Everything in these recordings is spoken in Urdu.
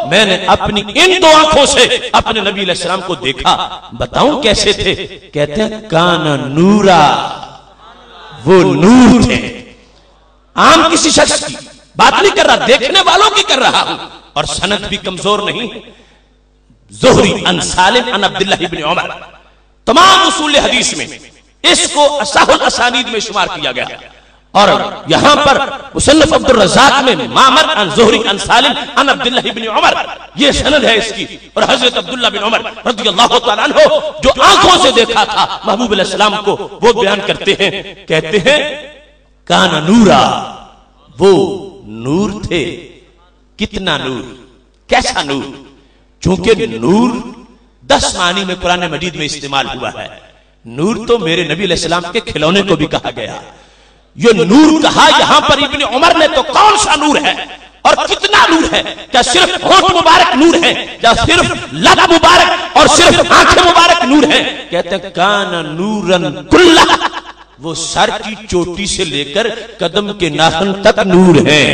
میں نے اپنی ان دو آنکھوں سے اپنے نبی علیہ السلام کو دیکھا، بتاؤں کیسے تھے؟ کہتے ہیں کانا نورا، وہ نور تھے۔ عام کسی شخص کی بات نہیں کر رہا، دیکھنے والوں کی کر رہا ہوں، اور سند بھی کمزور نہیں۔ زہری عن سالم عن عبداللہ ابن عمر، تمام اصول حدیث میں اس کو اصح الاسانید میں شمار کیا گیا، اور یہاں پر مصنف عبد الرزاق میں معمر عن زہری عن سالم عن عبداللہ ابن عمر، یہ سند ہے اس کی۔ اور حضرت عبداللہ بن عمر رضی اللہ تعالیٰ عنہ جو آنکھوں سے دیکھا تھا محبوب علیہ السلام کو، وہ بیان کرتے ہیں، کہتے ہیں کانا نورا، وہ نور تھے۔ کتنا نور، کیسا نور؟ چونکہ نور 10 معنی میں قرآن مجید میں استعمال ہوا ہے۔ نور تو میرے نبی علیہ السلام کے کھلونے کو بھی کہا گیا، یہ نور کہا یہاں پر ابن عمر نے تو کون سا نور ہے اور کتنا نور ہے؟ کیا صرف ہونٹ مبارک نور ہے یا صرف لب مبارک اور صرف آنکھیں مبارک نور ہے؟ کہتے ہیں کانا نورن کلہ، وہ سر کی چوٹی سے لے کر قدم کے ناخن تک نور ہے۔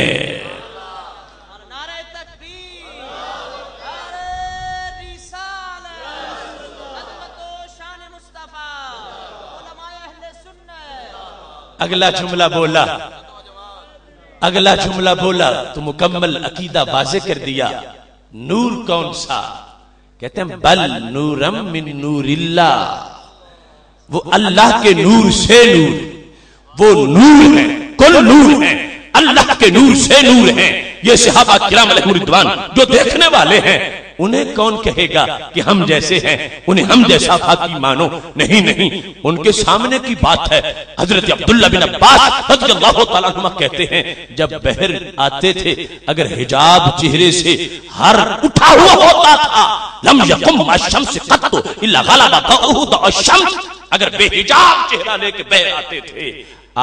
اگلا جملہ بولا، اگلا جملہ بولا تو مکمل عقیدہ واضح کر دیا۔ نور کون سا؟ کہتے ہیں بل نورم من نور اللہ، وہ اللہ کے نور سے نور، وہ نور ہے، کل نور ہے، اللہ کے نور سے نور ہیں۔ یہ صحابہ کرام علیہم رضوان جو دیکھنے والے ہیں، انہیں کون کہے گا کہ ہم جیسے ہیں، انہیں ہم جیسا باقی مانو؟ نہیں نہیں، ان کے سامنے کی بات ہے۔ حضرت عبداللہ بن عباس رضی اللہ تعالیٰ عنہ کہتے ہیں جب بحر آتے تھے، اگر حجاب چہرے سے ہر اٹھا ہوا ہوتا تھا، لم یقم مع الشمس قط الا غلب ضوءه ضوء الشمس، اگر بے حجاب چہرہ لے کے بحر آتے تھے،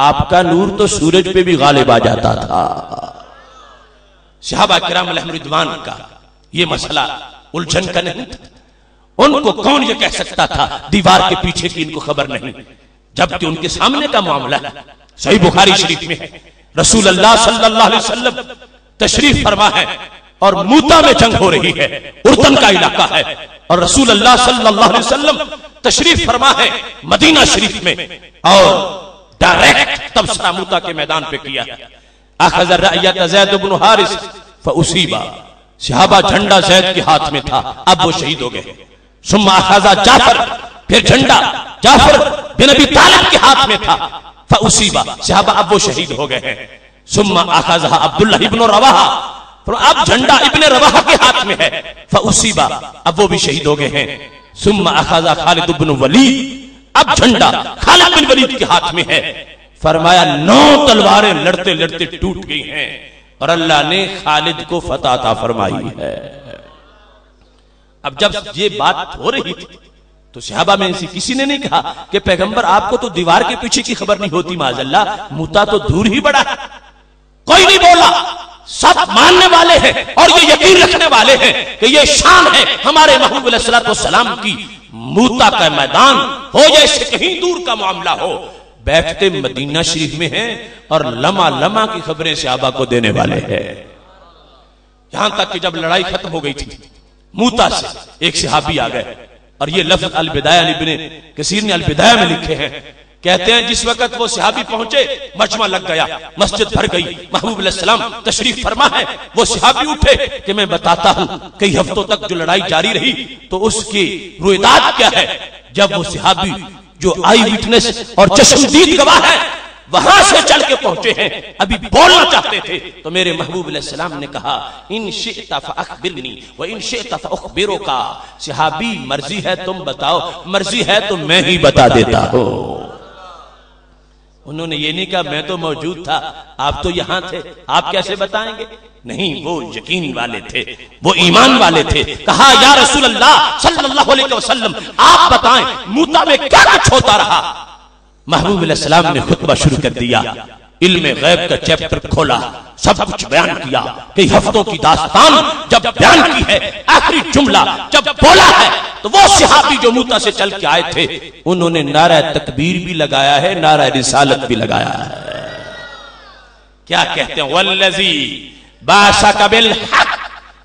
آپ کا نور تو سورج پہ بھی غالب آ جاتا تھا۔ صحابہ کرام علیہم رضوان کا یہ مسئلہ الجھن کا نہیں تھا، ان کو کون یہ کہہ سکتا تھا دیوار کے پیچھے کی ان کو خبر نہیں، جبکہ ان کے سامنے کا معاملہ ہے۔ صحیح بخاری شریف میں رسول اللہ صلی اللہ علیہ وسلم تشریف فرما ہے اور موتا میں جنگ ہو رہی ہے، اردن کا علاقہ ہے، اور رسول اللہ صلی اللہ علیہ وسلم تشریف فرما ہے مدینہ شریف میں، اور ڈائریکٹ تبصرہ موتا کے میدان پہ کیا۔ اخذ الرأیت زید بن حارث فاصیبا، صحابہ جھنڈا زید کے ہاتھ میں تھا، اب وہ شہید ہو گئے۔ ثم اخذ جعفر، پھر جھنڈا جعفر بن ابی طالب کے ہاتھ میں تھا، فاصیبا، صحابہ اب وہ شہید ہو گئے ہیں۔ ثم اخذ عبداللہ ابن رواحہ، اب جھنڈا ابن رواحہ کے ہاتھ میں ہے، فاصیبا، اب وہ بھی شہید ہو گئے ہیں۔ ثم اخذ خالد بن ولید، اب جھنڈا خالد بن ولید کے ہاتھ میں ہے۔ فرمایا 9 تلواریں لڑتے لڑتے ٹوٹ گئی ہیں، اور اللہ نے خالد کو فتح عطا فرمائی ہے۔ اب جب یہ بات ہو رہی تھی تو صحابہ میں سے کسی نے نہیں کہا کہ پیغمبر آپ کو تو دیوار کے پیچھے کی خبر نہیں ہوتی، معاذ اللہ موتا تو دور ہی بڑا ہے۔ کوئی نہیں بولا، سب ماننے والے ہیں اور یہ یقین رکھنے والے ہیں کہ یہ شان ہے ہمارے محبوب علیہ السلام کی۔ موتا کا میدان ہو یا اس سے کہیں دور کا معاملہ ہو، بیٹھتے مدینہ شریف میں ہیں اور لمحہ لمحہ کی خبریں صحابہ کو دینے والے ہیں۔ یہاں تک کہ جب لڑائی ختم ہو گئی تھی، موتا سے ایک صحابی آ گئے، اور یہ لفظ البدایہ ابن کثیر نے البدایہ میں لکھے ہیں، کہتے ہیں جس وقت وہ صحابی پہنچے مجمع لگ گیا، مسجد بھر گئی، محبوب علیہ السلام تشریف فرما ہے۔ وہ صحابی اٹھے کہ میں بتاتا ہوں کئی ہفتوں تک جو لڑائی جاری رہی تو اس کی رویداد کیا ہے۔ جب وہ صحابی جو آئی وٹنس اور چشمدید گواہ ہے وہاں سے چل کے پہنچے ہیں، ابھی بولنا چاہتے تھے تو میرے محبوب علیہ السلام نے کہا ان شئت فاخبرنی وان شئت فاخبرک، صحابی مرضی ہے تم بتاؤ، مرضی ہے تو میں ہی بتا دیتا ہوں۔ انہوں نے یہ نہیں کہا میں تو موجود تھا، آپ تو یہاں تھے، آپ کیسے بتائیں گے؟ نہیں، وہ یقین والے تھے، وہ ایمان والے تھے۔ کہا یا رسول اللہ صلی اللہ علیہ وسلم آپ بتائیں موتا میں کیا کچھ ہوتا رہا؟ محبوب علیہ السلام نے خطبہ شروع کر دیا، علم غیب کا چیپٹر کھولا، سب کچھ بیان کیا، کئی ہفتوں کی داستان جب بیان کی ہے، آخری جملہ جب بولا ہے تو وہ صحابی جو موتا سے چل کے آئے تھے انہوں نے نعرہ تکبیر بھی لگایا ہے، نعرہ رسالت بھی لگایا ہے۔ کیا کہتے ہیں؟ والذی باشک بالحق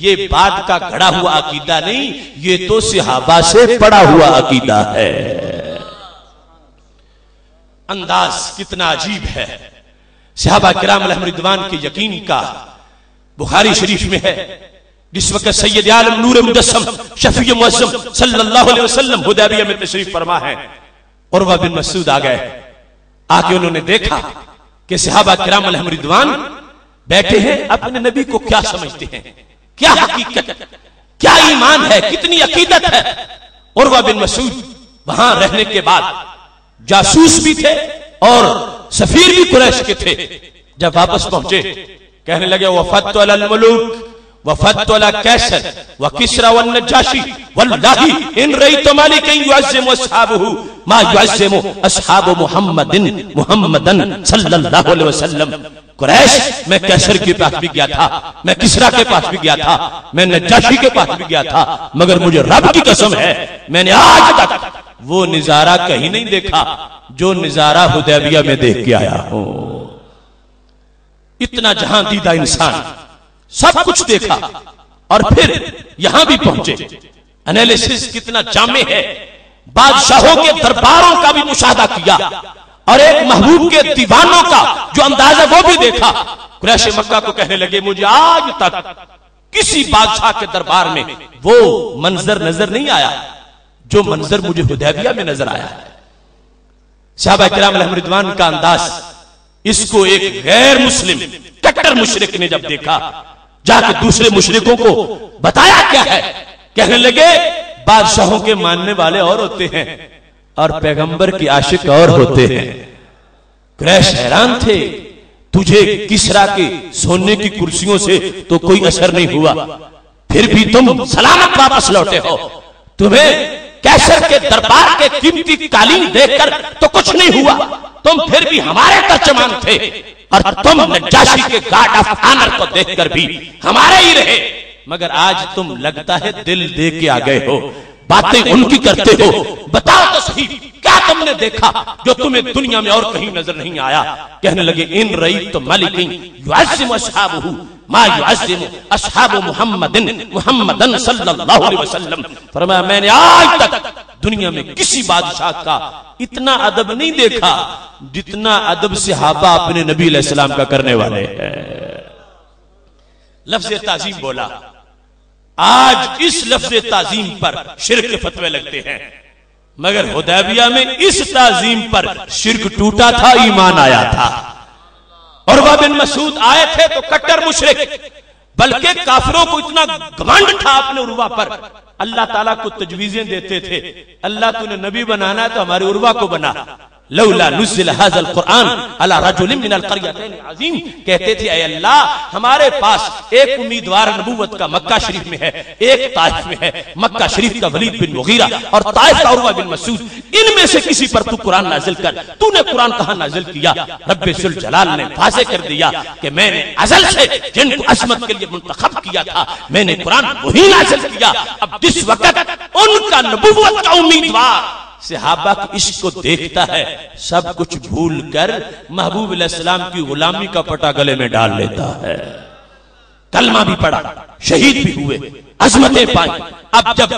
یہ بعد کا گھڑا ہوا عقیدہ نہیں، یہ تو صحابہ سے پڑا ہوا عقیدہ ہے۔ انداز کتنا عجیب ہے صحابہ کرام علیہم رضوان کے یقین کا۔ بخاری شریف میں ہے جس وقت سید عالم نور مجسم شفیع معظم صلی اللہ علیہ وسلم حدیبیہ میں تشریف فرما ہے، عروہ بن مسعود آ گئے، آ کے انہوں نے دیکھا کہ صحابہ کرام علیہم رضوان بیٹھے ہیں، اپنے نبی کو کیا سمجھتے ہیں، کیا حقیقت، کیا ایمان ہے، کتنی عقیدت ہے۔ عروہ بن مسعود وہاں رہنے کے بعد جاسوس بھی تھے اور سفیر بھی قریش کے تھے، جب واپس پہنچے کہنے لگے وفدت علی الملوک وفدت علی کیسر وکسرا والنجاشی واللہ ان رأیت مالکا یعظم اصحابہ ما یعظم اصحاب محمدن صلی اللہ علیہ وسلم۔ قریش میں کیسر کے پاس بھی گیا تھا، میں کسرا کے پاس بھی گیا تھا، میں نجاشی کے پاس بھی گیا تھا، مگر مجھے رب کی قسم ہے میں نے آج تک وہ نظارہ کہیں نہیں دیکھا جو نظارہ حدیبیہ میں دیکھ کے آیا ہوں۔ اتنا جہاں دیدہ انسان، سب کچھ دیکھا اور پھر یہاں بھی پہنچے۔ انالیسس کتنا جامع ہے، بادشاہوں کے درباروں کا بھی مشاہدہ کیا اور ایک محبوب کے دیوانوں کا جو انداز ہے وہ بھی دیکھا۔ قریش مکہ کو کہنے لگے مجھے آج تک کسی بادشاہ کے دربار میں وہ منظر نظر نہیں آیا جو منظر مجھے حدیبیہ میں نظر آیا ہے۔ صحابہ کرام علیہم رضوان کا انداز، اس کو ایک غیر مسلم کٹر مشرک نے جب دیکھا، جا کے دوسرے مشرکوں کو بتایا کیا ہے، کہنے لگے بادشاہوں کے ماننے والے اور ہوتے ہیں اور پیغمبر کی عاشق اور ہوتے ہیں۔ قریش حیران تھے، تجھے کسرا کے سونے کی کرسیوں سے تو کوئی اثر نہیں ہوا، پھر بھی تم سلامت واپس لوٹے ہو، تمہیں کیسر کے دربار کے قیمتی قالین دیکھ کر تو کچھ نہیں ہوا، تم پھر بھی ہمارے ترجمان تھے، اور تم نجاشی کے گارڈ آف آنر کو دیکھ کر بھی ہمارے ہی رہے، مگر آج تم لگتا ہے دل دے کے آ گئے ہو، باتیں ان کی کرتے ہو، بتاؤ تو صحیح کیا تم نے دیکھا جو تمہیں دنیا میں اور کہیں نظر نہیں آیا۔ کہنے لگے ان رأیت مالکا یعظم اصحابہ ما یعظم اصحاب محمدن صلی اللہ علیہ وسلم۔ فرمایا میں نے آج تک دنیا میں کسی بادشاہ کا اتنا ادب نہیں دیکھا جتنا ادب صحابہ اپنے نبی علیہ السلام کا کرنے والے ہیں۔ لفظ تعظیم بولا، آج اس لفظ تعظیم پر شرک کے فتوے لگتے ہیں، مگر حدیبیہ میں اس تعظیم پر شرک ٹوٹا تھا، ایمان آیا تھا۔ عروہ بن مسعود آئے تھے تو کٹر مشرک، بلکہ کافروں کو اتنا گھمنڈ تھا اپنے عروہ پر، اللہ تعالیٰ کو تجویزیں دیتے تھے، اللہ تو نے نبی بنانا ہے تو ہمارے عروہ کو بنا، لولا نزل هذا القرآن على رجل من القريتين عظیم، کہتے تھے اے اللہ ہمارے پاس ایک امیدوار نبوت کا مکہ شریف میں ہے، ایک طائف میں ہے، مکہ شریف کا ولید بن مغیرہ اور طائف کا عروہ بن مسعود، ان میں سے کسی پر تو قرآن نازل کر۔ تو نے قرآن کہاں نازل کیا؟ رب ذوالجلال نے واضح کر دیا کہ میں نے ازل سے جن کو عظمت کے لیے منتخب کیا تھا میں نے قرآن وہی نازل کیا۔ اب جس وقت ان کا نبوت کا امیدوار صحابہ کی عشق کو دیکھتا ہے، سب کچھ بھول کر محبوب علیہ السلام کی غلامی کا پٹا گلے میں ڈال لیتا ہے، کلمہ بھی پڑھا، شہید بھی ہوئے، عظمتیں پائیں۔ اب جب